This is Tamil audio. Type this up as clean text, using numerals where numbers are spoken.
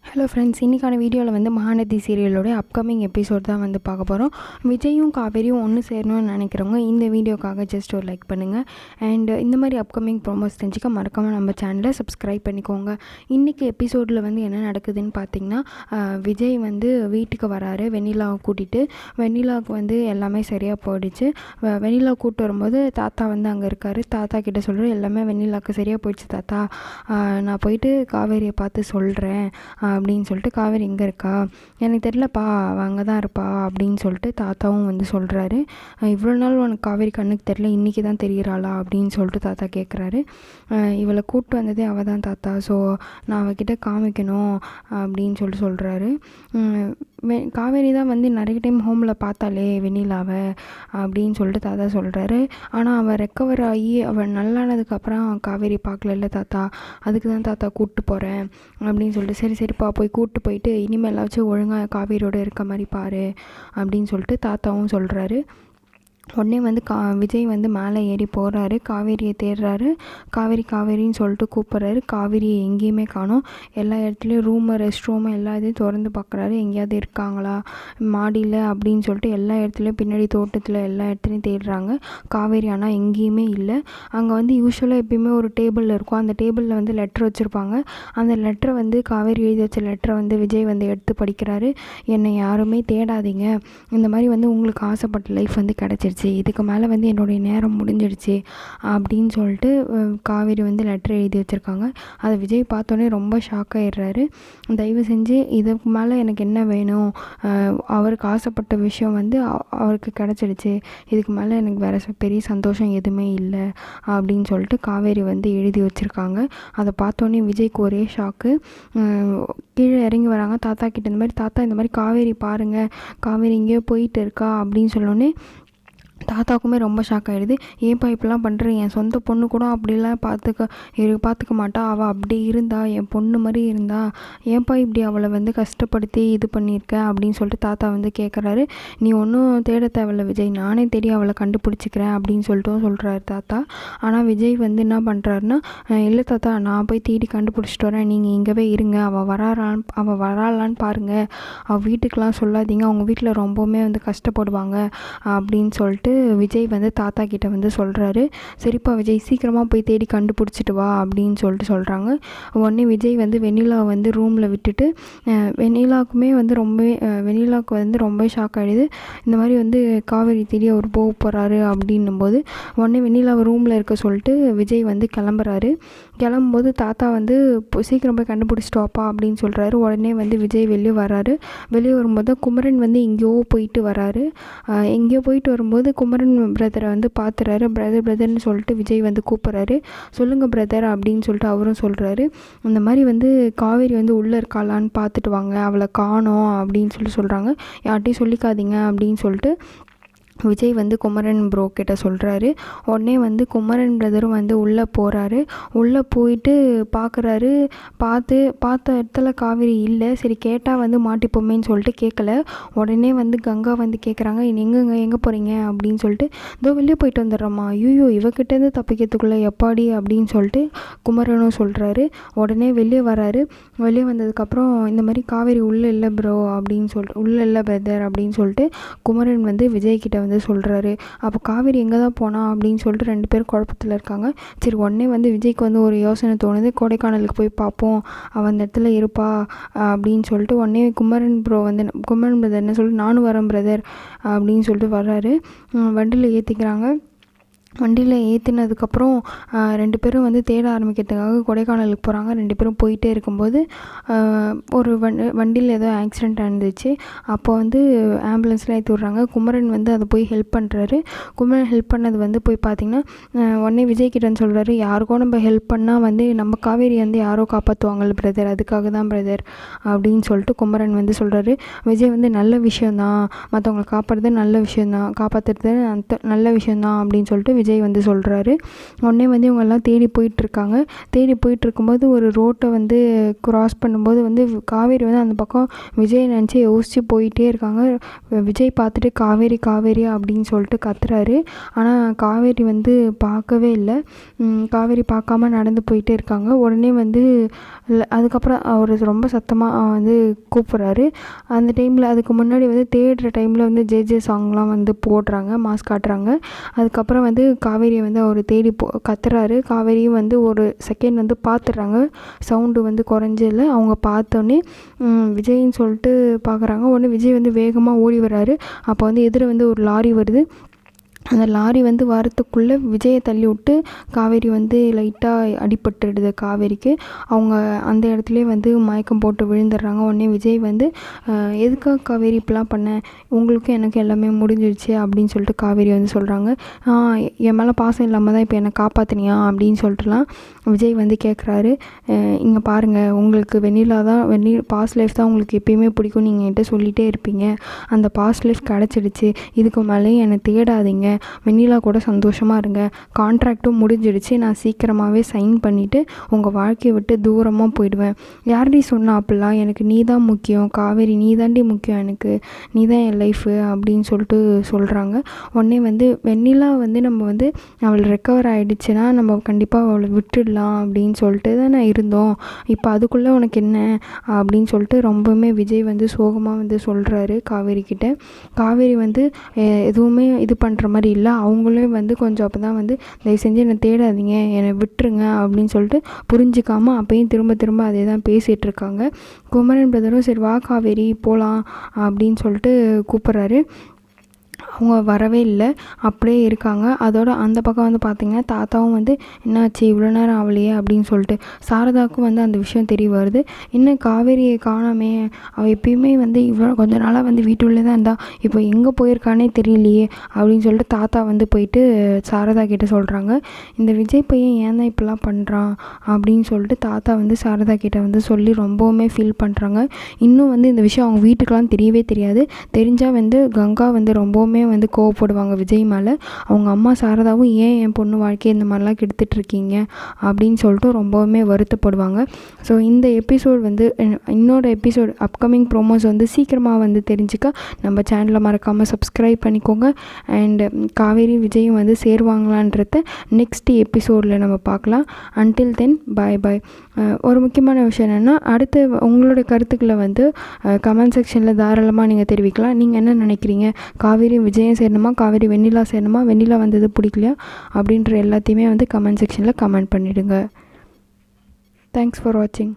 ஹலோ ஃப்ரெண்ட்ஸ், இன்றைக்கான வீடியோவில் வந்து மகாநதி சீரியலோடைய அப்கமிங் எபிசோட் தான் வந்து பார்க்க போகிறோம். விஜயும் காவேரியும் ஒன்று சேரணும்னு நினைக்கிறவங்க இந்த வீடியோக்காக ஜஸ்ட் ஒரு லைக் பண்ணுங்கள். அண்ட் இந்த மாதிரி அப்கமிங் ப்ரோமோஸ் தெரிஞ்சுக்க மறக்காமல் நம்ம சேனலை சப்ஸ்கிரைப் பண்ணிக்கோங்க. இன்றைக்கி எபிசோடில் வந்து என்ன நடக்குதுன்னு பார்த்தீங்கன்னா, விஜய் வந்து வீட்டுக்கு வராரு வெண்ணிலாவை கூட்டிகிட்டு. வெண்ணிலாவுக்கு வந்து எல்லாமே சரியாக போயிடுச்சு. வெண்ணிலா கூப்பிட்டு வரும்போது தாத்தா வந்து அங்கே இருக்கார். தாத்தா கிட்டே சொல்கிறேன், எல்லாமே வெண்ணிலாவுக்கு சரியாக போயிடுச்சு தாத்தா, நான் போயிட்டு காவேரியை பார்த்து சொல்கிறேன் அப்படின்னு சொல்லிட்டு. காவேரி எங்கே இருக்கா? எனக்கு தெரியலப்பா, அவள் அங்கே தான் இருப்பா அப்படின்னு சொல்லிட்டு தாத்தாவும் வந்து சொல்கிறாரு. இவ்வளோ நாள் உனக்கு காவேரி கண்ணுக்கு தெரியல, இன்றைக்கி தான் தெரிகிறாளா அப்படின்னு சொல்லிட்டு தாத்தா கேட்குறாரு. இவளை கூப்பிட்டு வந்ததே அவள் தான் தாத்தா, ஸோ நான் அவகிட்ட காமிக்கணும் அப்படின்னு சொல்லிட்டு சொல்கிறாரு. காவேரி தான் வந்து நிறைய டைம் ஹோமில் பார்த்தாலே வெண்ணிலாவை அப்படின்னு சொல்லிட்டு தாத்தா சொல்கிறாரு. ஆனால் அவள் ரெக்கவர் ஆகி அவள் நல்லானதுக்கப்புறம் காவேரி பார்க்கல தாத்தா, அதுக்கு தான் தாத்தா கூப்பிட்டு போகிறேன் அப்படின்னு சொல்லிட்டு. சரி சரிப்பா, போய் கூப்பிட்டு போயிட்டு இனிமேலாச்சும் ஒழுங்காக காவேரியோட இருக்க மாதிரி பாரு அப்படின்னு சொல்லிட்டு தாத்தாவும் சொல்கிறாரு. உடனே வந்து விஜய் வந்து மேலே ஏறி போகிறாரு. காவேரியை தேடுறாரு. காவேரின்னு சொல்லிட்டு கூப்பிட்றாரு. காவேரியை எங்கேயுமே காணோம். எல்லா இடத்துலையும் ரூமு, ரெஸ்ட் ரூமு எல்லா இதையும் திறந்து பார்க்குறாரு. எங்கேயாவது இருக்காங்களா மாடியில் அப்படின்னு சொல்லிட்டு எல்லா இடத்துலையும், பின்னாடி தோட்டத்தில் எல்லா இடத்துலையும் தேடுறாங்க. காவேரி ஆனால் எங்கேயுமே இல்லை. அங்கே வந்து யூஸ்வலாக எப்பயுமே ஒரு டேபிளில் இருக்கும். அந்த டேபிளில் வந்து லெட்டர் வச்சுருப்பாங்க. அந்த லெட்டரை வந்து காவேரி எழுதி வச்ச லெட்டரை வந்து விஜய் வந்து எடுத்து படிக்கிறாரு. என்னை யாருமே தேடாதீங்க, இந்த மாதிரி வந்து உங்களுக்கு ஆசைப்பட்ட லைஃப் வந்து கிடச்சிருச்சு, இதுக்கு மேலே வந்து என்னுடைய நேரம் முடிஞ்சிடுச்சு அப்படின்னு சொல்லிட்டு காவேரி வந்து லெட்டர் எழுதி வச்சுருக்காங்க. அதை விஜய் பார்த்தோன்னே ரொம்ப ஷாக் ஆகிடுறாரு. தயவு செஞ்சு இதுக்கு மேலே எனக்கு என்ன வேணும், அவருக்கு ஆசைப்பட்ட விஷயம் வந்து அவருக்கு கிடச்சிடுச்சு, இதுக்கு மேலே எனக்கு வேறு பெரிய சந்தோஷம் எதுவுமே இல்லை அப்படின்னு சொல்லிட்டு காவேரி வந்து எழுதி வச்சுருக்காங்க. அதை பார்த்தோன்னே விஜய்க்கு ஒரே ஷாக்கு. கீழே இறங்கி வராங்க தாத்தா கிட்ட. இந்த மாதிரி தாத்தா, இந்த மாதிரி காவேரி பாருங்கள், காவேரி எங்கேயோ போயிட்டு இருக்கா அப்படின்னு சொன்னோன்னே தாத்தாவுக்குமே ரொம்ப ஷாக் ஆகிடுது. ஏன்ப்பா இப்படிலாம் பண்ணுற, என் சொந்த பொண்ணு கூட அப்படிலாம் பார்த்துக்க மாட்டா, அவள் அப்படி இருந்தா, என் பொண்ணு மாதிரி இருந்தா, ஏன்ப்பா இப்படி அவளை வந்து கஷ்டப்படுத்தி இது பண்ணியிருக்க அப்படின்னு சொல்லிட்டு தாத்தா வந்து கேட்குறாரு. நீ ஒன்றும் தேட தேவையில்ல விஜய், நானே தேடி அவளை கண்டுபிடிச்சிக்கிறேன் அப்படின்னு சொல்லிட்டும் சொல்கிறாரு தாத்தா. ஆனால் விஜய் வந்து என்ன பண்ணுறாருன்னா, இல்லை தாத்தா, நான் போய் தேடி கண்டுபிடிச்சிட்டு வரேன், நீங்கள் இங்கேவே இருங்க, அவள் வராளான்னு பாருங்கள், அவள் வீட்டுக்கெலாம் சொல்லாதீங்க, அவங்க வீட்டில் ரொம்பவுமே வந்து கஷ்டப்படுவாங்க அப்படின்னு சொல்லிட்டு விஜய் வந்து தாத்தா கிட்ட வந்து சொல்கிறாரு. சரிப்பா விஜய், சீக்கிரமாக போய் தேடி கண்டுபிடிச்சிட்டு வா அப்படின்னு சொல்லிட்டு சொல்கிறாங்க. உடனே விஜய் வந்து வெண்ணிலாவை வந்து ரூமில் விட்டுட்டு, வெண்ணிலாவுக்கு வந்து ரொம்ப ஷாக் ஆகிடுது. இந்த மாதிரி வந்து காவேரி தேடி அவர் போக போகிறாரு அப்படின்னும் போது உடனே வெண்ணிலாவை ரூமில் இருக்க சொல்லிட்டு விஜய் வந்து கிளம்பும்போது தாத்தா வந்து சீக்கிரம் போய் கண்டுபிடிச்சிட்டு வாப்பா அப்படின்னு சொல்கிறாரு. உடனே வந்து விஜய் வெளியே வரும்போது குமரன் வந்து எங்கேயோ போயிட்டு வராரு. எங்கேயோ போயிட்டு வரும்போது குமரன் பிரதரை வந்து பார்த்துறாரு. பிரதர்னு சொல்லிட்டு விஜய் வந்து கூப்பிட்றாரு. சொல்லுங்கள் பிரதர் அப்படின்னு சொல்லிட்டு அவரும் சொல்கிறாரு. இந்த மாதிரி வந்து காவேரி வந்து உள்ளே இருக்காளான்னு பார்த்துட்டு வாங்க, அவளை காணோம் அப்படின்னு சொல்லிட்டு சொல்கிறாங்க. யார்கிட்டையும் சொல்லிக்காதீங்க அப்படின்னு சொல்லிட்டு விஜய் வந்து குமரன் ப்ரோ கிட்ட சொல்கிறாரு. உடனே வந்து குமரன் பிரதரும் வந்து உள்ளே போகிறாரு. உள்ளே போயிட்டு பார்க்குறாரு. பார்த்த இடத்துல காவேரி இல்லை. சரி கேட்டால் வந்து மாட்டிப்போமேன்னு சொல்லிட்டு கேட்கல. உடனே வந்து கங்கா வந்து கேட்குறாங்க, எங்கே போகிறீங்க அப்படின்னு சொல்லிட்டு. இதோ வெளியே போயிட்டு வந்துடுறோம்மா. ஐயோ, இவகிட்டேருந்து தப்பிக்கிறதுக்குள்ளே எப்பாடி அப்படின்னு சொல்லிட்டு குமரனும் சொல்கிறாரு. உடனே வெளியே வராரு. வெளியே வந்ததுக்கப்புறம் இந்த மாதிரி காவேரி உள்ளே இல்லை ப்ரோ அப்படின்னு சொல்லிட்டு, உள்ளே இல்லை பிரதர் அப்படின்னு சொல்லிட்டு குமரன் வந்து விஜய்கிட்ட வந்து சொல்கிறாரு. அப்போ காவேரி எங்கே தான் போனா அப்படின்னு சொல்லிட்டு ரெண்டு பேரும் குழப்பத்தில் இருக்காங்க. சரி, உடனே வந்து விஜய்க்கு வந்து ஒரு யோசனை தோணுது, கொடைக்கானலுக்கு போய் பார்ப்போம், அவன் அந்த இடத்துல இருப்பா அப்படின்னு சொல்லிட்டு. உடனே குமரன் பிரதர் என்ன சொல்லிட்டு, நானும் வரேன் பிரதர் அப்படின்னு சொல்லிட்டு வர்றாரு. வண்டியில் ஏற்றிக்கிறாங்க. வண்டியில் ஏற்றினதுக்கப்புறம் ரெண்டு பேரும் வந்து தேட ஆரம்பிக்கிறதுக்காக கொடைக்கானலுக்கு போகிறாங்க. ரெண்டு பேரும் போயிட்டே இருக்கும்போது ஒரு வண்டியில் ஏதோ ஆக்சிடெண்ட் ஆயிருந்துச்சு. அப்போ வந்து ஆம்புலன்ஸில் ஏற்றி விட்றாங்க. குமரன் வந்து அதை போய் ஹெல்ப் பண்ணுறாரு. குமரன் ஹெல்ப் பண்ணது வந்து போய் பார்த்திங்கன்னா, உடனே விஜய் கிட்டன்னு சொல்கிறாரு, யாருக்கும் நம்ம ஹெல்ப் பண்ணால் வந்து நம்ம காவேரி வந்து யாரோ காப்பாற்றுவாங்கல்ல பிரதர், அதுக்காக தான் பிரதர் அப்படின்னு சொல்லிட்டு குமரன் வந்து சொல்கிறாரு. விஜய் வந்து நல்ல விஷயந்தான், மற்றவங்களை காப்பாற்றுறது நல்ல விஷயந்தான், காப்பாற்றுறது நல்ல விஷயந்தான் அப்படின்னு சொல்லிட்டு விஜய் வந்து சொல்கிறாரு. உடனே வந்து இவங்கெல்லாம் தேடி போயிட்டுருக்காங்க. தேடி போயிட்டுருக்கும்போது ஒரு ரோட்டை வந்து க்ராஸ் பண்ணும்போது வந்து காவேரி வந்து அந்த பக்கம் விஜய் நினச்சி யோசித்து போயிட்டே இருக்காங்க. விஜய் பார்த்துட்டு காவேரி காவேரி அப்படின்னு சொல்லிட்டு கத்துறாரு. ஆனால் காவேரி வந்து பார்க்கவே இல்லை. காவேரி பார்க்காம நடந்து போயிட்டே இருக்காங்க. உடனே வந்து அதுக்கப்புறம் அவர் ரொம்ப சத்தமாக வந்து கூப்பிட்றாரு. அந்த டைமில் அதுக்கு முன்னாடி வந்து தேடுற டைமில் வந்து ஜே சாங்லாம் வந்து போடுறாங்க, மாஸ் காட்டுறாங்க. அதுக்கப்புறம் வந்து காவேரியை வந்து அவர் தேடி கத்துறாரு. காவேரியும் வந்து ஒரு செகண்ட் வந்து பார்த்துடுறாங்க. சவுண்டு வந்து குறைஞ்சதில்ல. அவங்க பார்த்தோன்னே விஜய்ன்னு சொல்லிட்டு பார்க்குறாங்க. உடனே விஜய் வந்து வேகமாக ஓடி வர்றாரு. அப்போ வந்து எதிர வந்து ஒரு லாரி வருது. அந்த லாரி வந்து வரத்துக்குள்ளே விஜயை தள்ளி விட்டு காவேரி வந்து லைட்டாக அடிபட்டுடுது காவேரிக்கு. அவங்க அந்த இடத்துலையே வந்து மயக்கம் போட்டு விழுந்துடுறாங்க. உடனே விஜய் வந்து எதுக்காக காவேரி இப்படிலாம் பண்ண, உங்களுக்கும் எனக்கு எல்லாமே முடிஞ்சிடுச்சு அப்படின்னு சொல்லிட்டு காவேரி வந்து சொல்கிறாங்க. என் மேலே பாசம் இல்லாமல் தான் இப்போ என்னை காப்பாற்றினியா அப்படின்னு சொல்லிட்டுலாம் விஜய் வந்து கேட்குறாரு. இங்கே பாருங்கள், உங்களுக்கு வெண்ணிலா தான் பாஸ்ட் லைஃப் தான் உங்களுக்கு எப்பயுமே பிடிக்கும், நீங்கள் என்கிட்ட சொல்லிகிட்டே இருப்பீங்க. அந்த பாஸ்ட் லைஃப் கிடச்சிடுச்சு. இதுக்கு மேலேயும் என்னை தேடாதீங்க. வெண்ணிலா கூட சந்தோஷமாக இருங்க. கான்ட்ராக்டும் முடிஞ்சிடுச்சு. நான் சீக்கிரமாகவே சைன் பண்ணிவிட்டு உங்கள் வாழ்க்கையை விட்டு தூரமாக போயிடுவேன். யார்டி சொன்னா அப்படிலாம்? எனக்கு நீ தான் முக்கியம் காவேரி, நீ தாண்டி முக்கியம், எனக்கு நீ தான் என் லைஃபு அப்படின்னு சொல்லிட்டு சொல்கிறாங்க. உடனே வந்து வெண்ணிலா வந்து நம்ம வந்து அவள் ரெக்கவர் ஆகிடுச்சுன்னா நம்ம கண்டிப்பாக அவளை விட்டுடலாம் அப்படின்னு சொல்லிட்டு தான் நான் இருந்தோம். இப்போ அதுக்குள்ளே உனக்கு என்ன அப்படின்னு சொல்லிட்டு ரொம்பவுமே விஜய் வந்து சோகமாக வந்து சொல்கிறாரு காவேரி கிட்ட. காவேரி வந்து எதுவுமே இது பண்ணுற மாதிரி இல்லை. அவங்களே வந்து கொஞ்சம் அப்போ தான் வந்து தயவு செஞ்சு என்னை தேடாதீங்க, என்னை விட்டுருங்க அப்படின்னு சொல்லிட்டு புரிஞ்சிக்காமல் அப்பையும் திரும்ப திரும்ப அதே தான் பேசிகிட்ருக்காங்க. குமரன் பிரதரும் சரி வா காவேரி போகலாம் அப்படின்னு சொல்லிட்டு கூப்பிட்றாரு. அவங்க வரவே இல்லை, அப்படியே இருக்காங்க. அதோட அந்த பக்கம் வந்து பார்த்திங்கன்னா தாத்தாவும் வந்து என்னாச்சு இவ்வளோ நேரம் ஆகலையே அப்படின்னு சொல்லிட்டு சாரதாவுக்கும் வந்து அந்த விஷயம் தெரிய வருது. இன்னும் காவேரியை காணாமே, அவள் எப்பயுமே வந்து இவ்வளோ கொஞ்ச நாளாக வந்து வீட்டுள்ளே தான் இருந்தா, இப்போ எங்கே போயிருக்கானே தெரியலையே அப்படின்னு சொல்லிட்டு தாத்தா வந்து போயிட்டு சாரதா கிட்டே சொல்கிறாங்க. இந்த விஜய் பையன் ஏன் தான் இப்படிலாம் பண்ணுறான் அப்படின்னு சொல்லிட்டு தாத்தா வந்து சாரதா கிட்டே வந்து சொல்லி ரொம்பவுமே ஃபீல் பண்ணுறாங்க. இன்னும் வந்து இந்த விஷயம் அவங்க வீட்டுக்கெலாம் தெரியவே தெரியாது. தெரிஞ்சால் வந்து கங்கா வந்து ரொம்பவுமே வந்து கோவப்படுவாங்க விஜய் மேலே. அவங்க அம்மா சாரதாவும் ஏன் என் பொண்ணு வாழ்க்கையை இந்த மாதிரிலாம் கெடுத்துட்ருக்கீங்க அப்படின்னு சொல்லிட்டு ரொம்பவுமே வருத்தப்படுவாங்க. ஸோ இந்த எபிசோட் வந்து இன்னொரு எபிசோட் அப்கமிங் ப்ரோமோஸ் வந்து சீக்கிரமாக வந்து தெரிஞ்சுக்க நம்ம சேனலை மறக்காமல் சப்ஸ்கிரைப் பண்ணிக்கோங்க. அண்டு காவேரி விஜயும் வந்து சேருவாங்களான்றத நெக்ஸ்ட் எபிசோடில் நம்ம பார்க்கலாம். அன்டில் தென் பாய் பாய். ஒரு முக்கியமான விஷயம் என்னென்னா, அடுத்து உங்களோட கருத்துக்களை வந்து கமெண்ட் செக்ஷனில் தாராளமாக நீங்கள் தெரிவிக்கலாம். நீங்கள் என்ன நினைக்கிறீங்க? காவேரி விஜயம் சேரணுமா, காவேரி வெண்ணிலா சேரணுமா, வெண்ணிலா வந்தது பிடிக்கலையா அப்படின்ற எல்லாத்தையுமே வந்து கமெண்ட் செக்ஷனில் கமெண்ட் பண்ணிவிடுங்க. தேங்க்ஸ் ஃபார் வாட்சிங்.